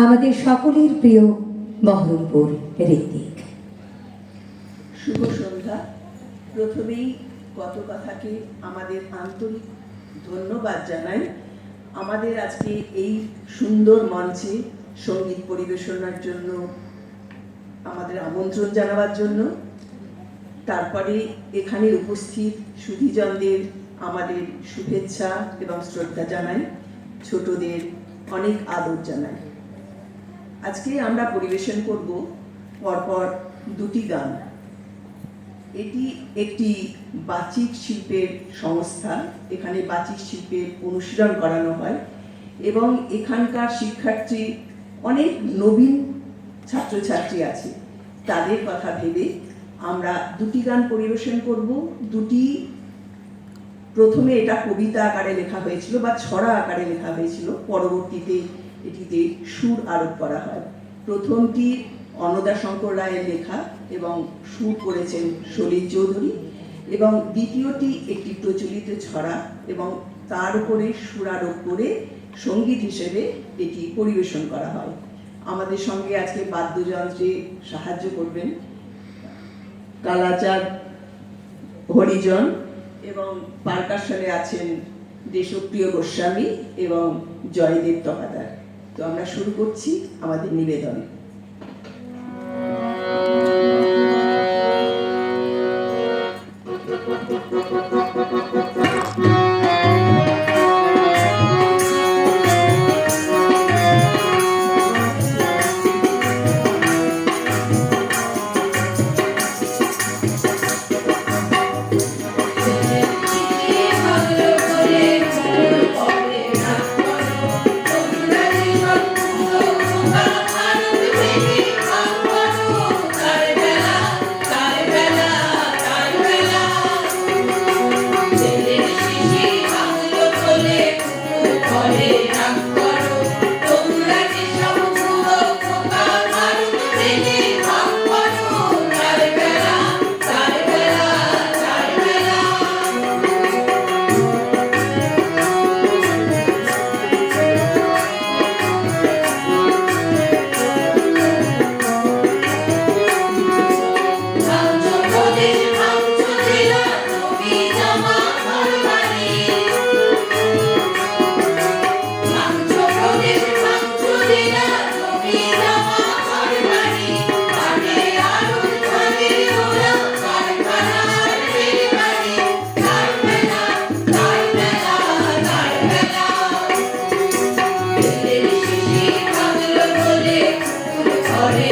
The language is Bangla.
আমাদের সকলের প্রিয় বহরমপুর ঋত্বিক। শুভ সন্ধ্যা। প্রথমেই কত কথাকে আমাদের আন্তরিক ধন্যবাদ জানাই আমাদের আজকে এই সুন্দর মঞ্চে সঙ্গীত পরিবেশনার জন্য আমাদের আমন্ত্রণ জানাবার জন্য। তারপরে এখানে উপস্থিত সুধীজনদের আমাদের শুভেচ্ছা এবং শ্রদ্ধা জানাই, ছোটদের অনেক আদর জানাই। আজকে আমরা পরিবেশন করব পরপর দুটি গান। এটি একটি বাচিক শিল্পের সংস্থা, এখানে বাচিক শিল্পের অনুশীলন করানো হয় এবং এখানকার শিক্ষার্থী অনেক নবীন ছাত্রছাত্রী আছে। তাদের কথা ভেবে আমরা দুটি গান পরিবেশন করব। দুটি, প্রথমে এটা কবিতা আকারে লেখা হয়েছিল বা ছড়া আকারে লেখা হয়েছিল, পরবর্তীতে এটিতে সুর আরোপ করা হয়। প্রথমটি অন্নদাশঙ্কর রায়ের লেখা এবং সুর করেছেন সলিল চৌধুরী, এবং দ্বিতীয়টি একটি প্রচলিত ছড়া এবং তার উপরে সুর আরোপ করে সঙ্গীত হিসেবে এটি পরিবেশন করা হয়। আমাদের সঙ্গে আজকে বাদ্যযন্ত্রে সাহায্য করবেন কালাচাঁদ হরিজন, এবং পারকাশনে আছেন দেশপ্রিয় গোস্বামী এবং জয়দেব তকাদার। তো আমরা শুরু করছি আমাদের নিবেদন। Hare